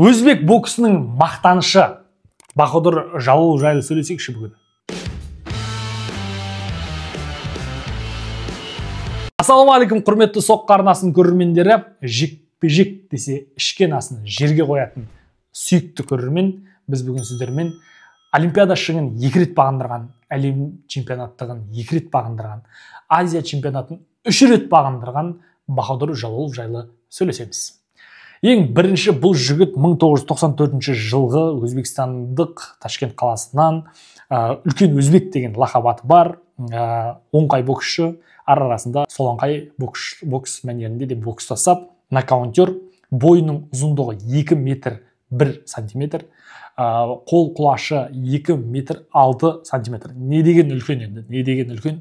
Өзбек боксының мақтанышы Бахадыр Жалолов жайлы сөйлесейікші бүгін. Ассалаумағалейкум, құрметті соққы арнасының көрермендері. Жекпе-жек десе ішкен асын жерге қоятын сүйікті көрермен. Біз бүгін сіздермен Олимпиада шыңын 2 рет бағындырған, әлем чемпионаттығын 2 рет бағындырған, Азия чемпионатын 3 рет бағындырған Бахадыр Жалолов жайлы сөйлесеміз. Ең бірінші бұл жігіт 1994 жылғы Өзбекстандық Ташкент қаласынан үлкен өзбек деген лақап аты бар, оңқай боксшы, арасында солаңқай бокс мәнерінде де бокстасап, нокаутер, бойының ұзындығы 2 метр 1 сантиметр, қол құлашы 2 метр 6 сантиметр. Не деген үлкен енді, не деген үлкен.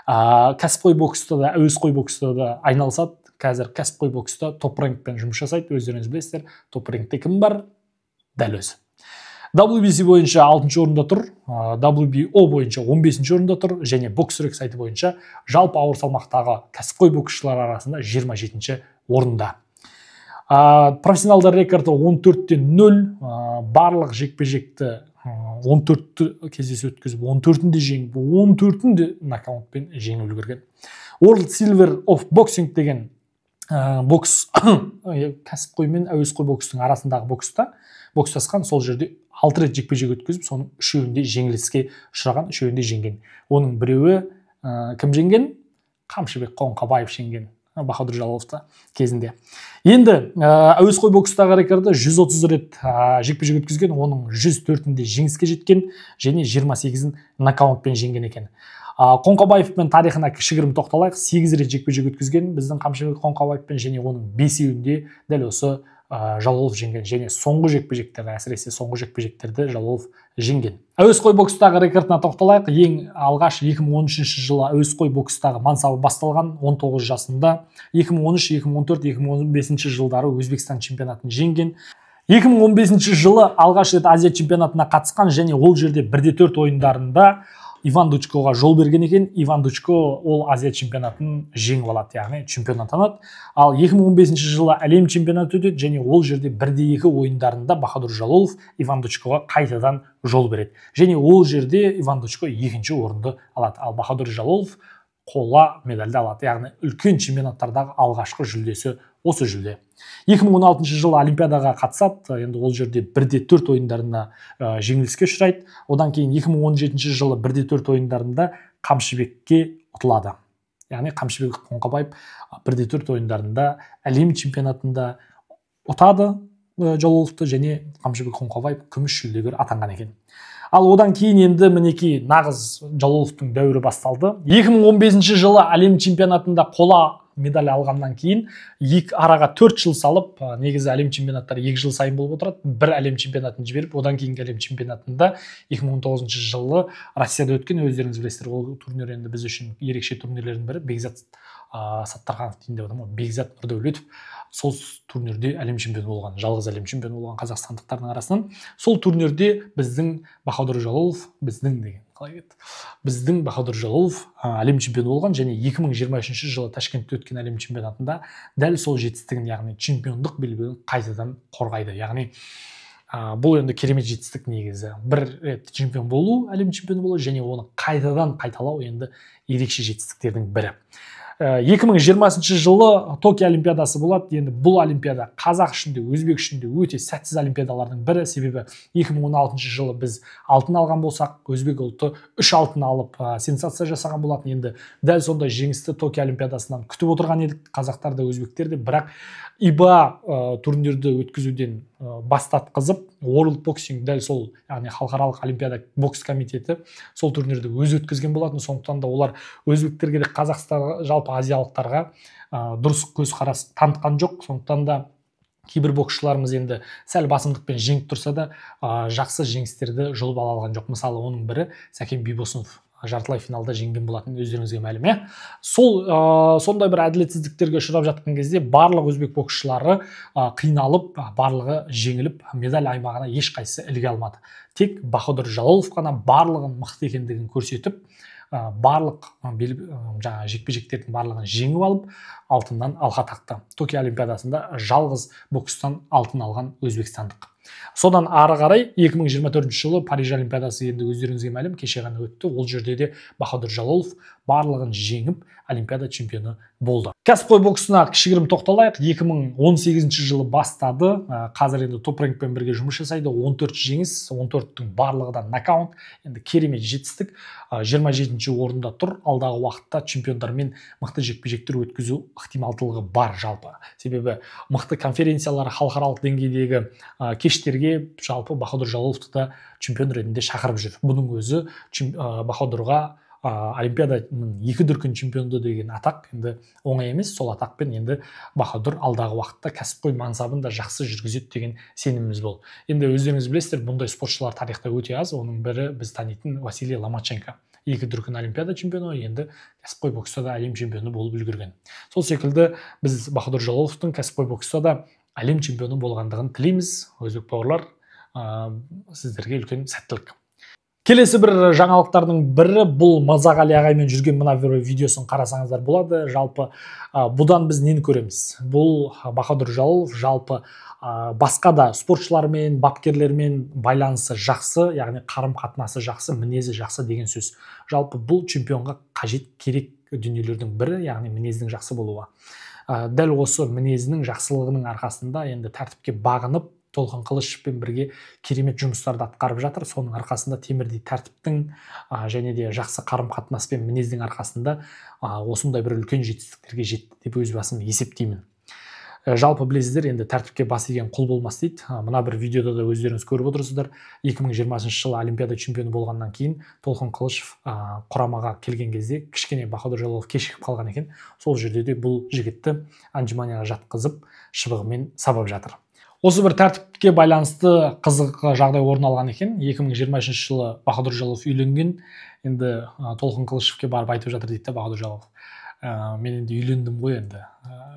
Кәсіпқой бокста да, әуесқой бокста да айналысады. Қазір кәсіпқой бокста топ-рангпен жұмыс жасайды. Өздеріңіз білесіздер, топ-рангте кім бар? Дәл өзі. WBC бойынша 6-шы орында тұр, WBO бойынша 15-ші орында тұр, және бокс-рек сайты бойынша жалпы ауыр салмақтағы кәсіпқой боксшылар арасында 27-ші орында. Профессионалдар рекорды 14-0, барлық жекпе-жекті 14 кездесу өткізіп, 14-де жеңіп, 14-де нокаутпен жеңіп үлгерген. World Silver of Boxing деген бокс кәсіпқой мен әуесқой бокстың арасындағы бокстасқан, сол жерде 6 рет жекпе-жек өткізіп, соның 3-еуінде жеңіліске ұшыраған, 3-еуінде жеңген. Оның біреуі кім жеңген? Қамшыбек Қоңқабаев жеңген, Бахадыр Жалоловта кезінде. Енді әуесқой бокстағы рекорды 130 рет жекпе-жек өткізген, оның 104-інде жеңіске жеткен, және 28-ін нокаутпен жеңген екен. Қоңқабаевпен тарихына кішігірім тоқталайық. 8 рет жекпе-жек өткізген біздің Қамшыбек Қоңқабаевпен, және оның 5-еуінде дәл осы Жалолов жеңген, және соңғы жекпе-жектерді, әсіресе соңғы жекпе-жектерді Жалолов жеңген. Әуесқой бокстағы рекордына тоқталайық. Ең алғаш 2013 жылы әуесқой бокстағы мансабы басталған 19 жасында. 2013, 2014, 2015 жылдары Өзбекстан чемпионатын жеңген. 2015 жылы алғаш рет Азия чемпионатына қатысқан, және ол жерде 1-4 ойындарында Иван Дучкоға жол берген екен. Иван Дучко ол Азия чемпионатын жеңіп алады, яғни чемпион атанады. Ал 2015 жылы әлем чемпионаты өтеді, және ол жерде 1-2 ойындарында Бахадыр Жалолов Иван Дучкоға қайтадан жол береді. Және ол жерде Иван Дучко 2-ші орынды алады. Ал Бахадыр Жалолов қола медальді алады. Яғни үлкен чемпионаттардағы алғашқы жүлдесі осы жүлде. 2016 жылы Олимпиадаға қатысады, енді ол жерде 1-4 ойындарында жеңіліске ұшырайды. Одан кейін 2017 жылы 1-4 ойындарында Қамшыбекке ұтылады. Яғни Қамшыбек Қоңқабаев 1-4 ойындарында әлем чемпионатында ұтады Жалоловты, және Қамшыбек Қоңқабаев күміс жүлдегер атанған екен. Ал одан кейін енді мінекей нағыз Жалоловтың дәуірі басталды. 2015 жылы әлем чемпионатында қола медаль алғаннан кейін араға 4 жыл салып, негізі әлем чемпионаттары 2 жыл сайын болып отырады. Бір әлем чемпионатын жіберіп, одан кейінгі әлем чемпионатында 2019 жылы Россияда өткен, өздеріңіз білесіздер, ол турнир енді біз үшін ерекше турнирлердің бірі. Бекзат Саттарханов дейін деп отырмын, Бекзат Нұрдәулетов сол турнирде әлем чемпионы болған, жалғыз әлем чемпионы болған қазақстандықтардың арасынан. Сол турнирде біздің Бахадыр Жалолов, біздің Бахадыр Жалолов әлем чемпионы болған, және 2023 жылы Ташкентте өткен әлем чемпионатында дәл сол жетістігін, яғни чемпиондық белбеуін қайтадан қорғайды. Яғни бұл енді керемет жетістік негізі. Бір рет чемпион болу, әлем чемпионы болу, және оны қайтадан қайталау енді ерекше жетістіктердің бірі. 2020 жылы Токио олимпиадасы болады. Енді бұл олимпиада қазақ үшін де, өзбек үшін де өте сәтсіз олимпиадалардың бірі. Себебі 2016 жылы біз алтын алған болсақ, өзбек ұлты 3 алтын алып сенсация жасаған болатын. Енді дәл сондай жеңісті Токио олимпиадасынан күтіп отырған едік, қазақтар да, өзбектер де. Бірақ ИБА турнирді өткізуден бас тартқызып, World Boxing дәл сол, яғни халықаралық олимпиада бокс комитеті сол турнирді өзі өткізген болатын. Сондықтан да олар өзбектерге де, қазақстан жалпы азиялықтарға дұрыс көзқарас танытқан жоқ. Сондықтан да кейбір боксшыларымыз енді сәл басымдықпен жеңіп тұрса да, жақсы жеңістерді жұлып ала алған жоқ. Мысалы, оның бірі Сәкен Бибосынов жартылай финалда жеңген болатын, өздеріңізге мәлім. Сондай бір әділетсіздіктерге ұшырап жатқан кезде барлық өзбек боксшылары қиналып, барлығы жеңіліп, медаль аймағына ешқайсысы іліге алмады. Тек Бахадыр Жалолов қана барлығын мықты екендігін көрсетіп, барлық жаңа жекпе-жектердің барлығын жеңіп алып, алтыннан алқа тақты. Токио олимпиадасында жалғыз бокстан алтын алған өзбекстандық. Содан ары қарай 2024 жылы Париж олимпиадасы енді өздеріңізге мәлім, кеше ғана өтті. Ол жерде де Бахадур Жалолов барлығын жеңіп олимпиада чемпионы болды. Кәсіпқой боксына кішігірім тоқталайық. 2018 жылы бастады. Қазір енді Top Rank-пен бірге жұмыс жасайды. 14 жеңіс, 14-тің барлығы да нокаут. Енді керемет жетістік. 27-ші орында тұр. Алдағы уақытта чемпиондармен мықты жекпе-жектер өткізу ықтималдылығы бар жалпы. Себебі мықты конференциялар, халықаралық деңгейдегі кештерге жалпы Бахадур Жалоловты да чемпион ретінде шақырып жүр. Бұның өзі Бахадурға олимпиаданың 2 дүркін чемпионы деген атақ енді оңай емес. Сол атақпен енді Бахадур алдағы уақытта кәсіпқой мансабын да жақсы жүргізеді деген сеніміміз бол. Енді өздеріңіз білесіздер, бұндай спортшылар тарихта өте аз. Оның бірі біз танитын Василий Ломаченко. 2 дүркін олимпиада чемпионы, енді кәсіпқой бокста да әлем чемпионы болып үлгерген. Сол секілді біз Бахадур Жалоловтың кәсіпқой бокста да әлем чемпионы болғандығын тілейміз. Өзбек бауырлар, сіздерге үлкен сәттілік. Келесі бір жаңалықтардың бірі, бұл Мырзағали ағаймен жүрген мына бір видеосын қарасаңыздар болады. Жалпы бұдан біз нені көреміз? Бұл Бахадур Жалолов жалпы басқа да спортшылармен, бапкерлермен байланысы жақсы, яғни қарым-қатынасы жақсы, мінезі жақсы деген сөз. Жалпы бұл чемпионға қажет керек дүниелердің бірі, яғни мінездің жақсы болуы. Дәл осы мінезінің жақсылығының арқасында енді тәртіпке бағынып, Толқын Қылышевпен бірге керемет жұмыстарды атқарып жатыр. Соның арқасында темірдей тәртіптің және де жақсы қарым-қатынаспен мінездің арқасында осындай бір үлкен жетістіктерге жетті деп өз басым есептеймін. Жалпы білесіздер, енді тәртіпке бас иген құл болмас дейді. Мына бір видеода да өздеріңіз көріп отырсыздар. 2020 жылы олимпиада чемпионы болғаннан кейін Толқын Қылышев құрамаға келген кезде кішкене Бахадур Жалолов кешігіп қалған екен. Сол жерде де бұл жігітті анжиманияға жатқызып шыбығымен сабап жатыр. Осы бір тәртіпке байланысты қызық жағдай орын алған екен. 2023 жылы Бахадур Жалолов үйленген. Енді Толқын Қылышевке барып айтып жатыр дейді Бахадур Жалолов. Мен енді үйлендім ғой, енді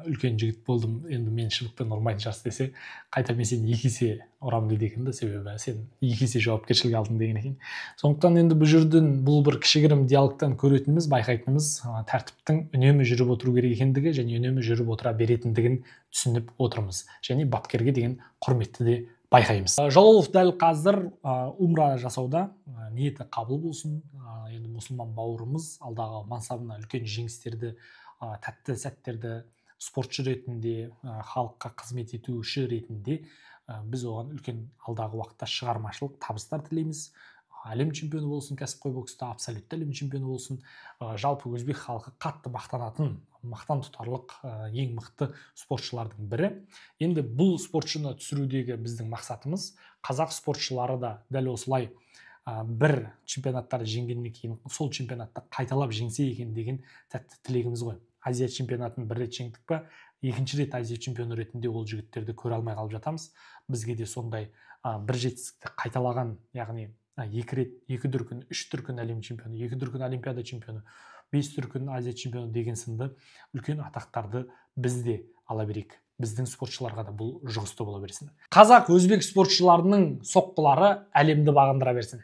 үлкен жігіт болдым, енді мен шыбықпен ұрмайтын шығарсыз десе, қайта мен сені 2 есе ұрам дейді екен, себебі сен 2 есе жауапкершілік алдың деген екен. Сондықтан енді бұл жерден бұл бір кішігірім диалогтан көретініміз, байқайтынымыз тәртіптің үнемі жүріп отыру керек екендігі және үнемі жүріп отыра беретіндігін түсініп отырмыз. Және бапкерге деген құрметті де байқаймыз. Жалолов дәл қазір умра жасауда, ниеті қабыл болсын. Енді мұсылман бауырымыз алдағы мансабына үлкен жеңістерді, тәтті сәттерді спортшы ретінде, халыққа қызмет етуші ретінде біз оған үлкен алдағы уақытта шығармашылық табыстар тілейміз. Әлем чемпионы болсын, кәсіпқой бокста абсолютті әлем чемпионы болсын. Жалпы өзбек халқы қатты мақтанатын, мақтан тұтарлық ең мықты спортшылардың бірі. Енді бұл спортшыны түсірудегі біздің мақсатымыз қазақ спортшылары да дәл осылай бір чемпионаттарды жеңгеннен кейін сол чемпионатта қайталап жеңсе екен деген тәтті тілегіміз ғой. Азия чемпионатын бір рет жеңдік па, екінші рет Азия чемпионы ретінде ол жігіттерді көре алмай қалып жатамыз. Бізге де сондай бір жетістікті қайталаған, яғни 2 рет, 2 дүркін, 3 дүркін әлем чемпионы, 2 дүркін олимпиада чемпионы, 5 дүркін Азия чемпионы деген сынды үлкен атақтарды біз де ала берейік. Біздің спортшыларға да бұл жұғысты бола берсін. Қазақ өзбек спортшыларының соққылары әлемді бағындыра берсін.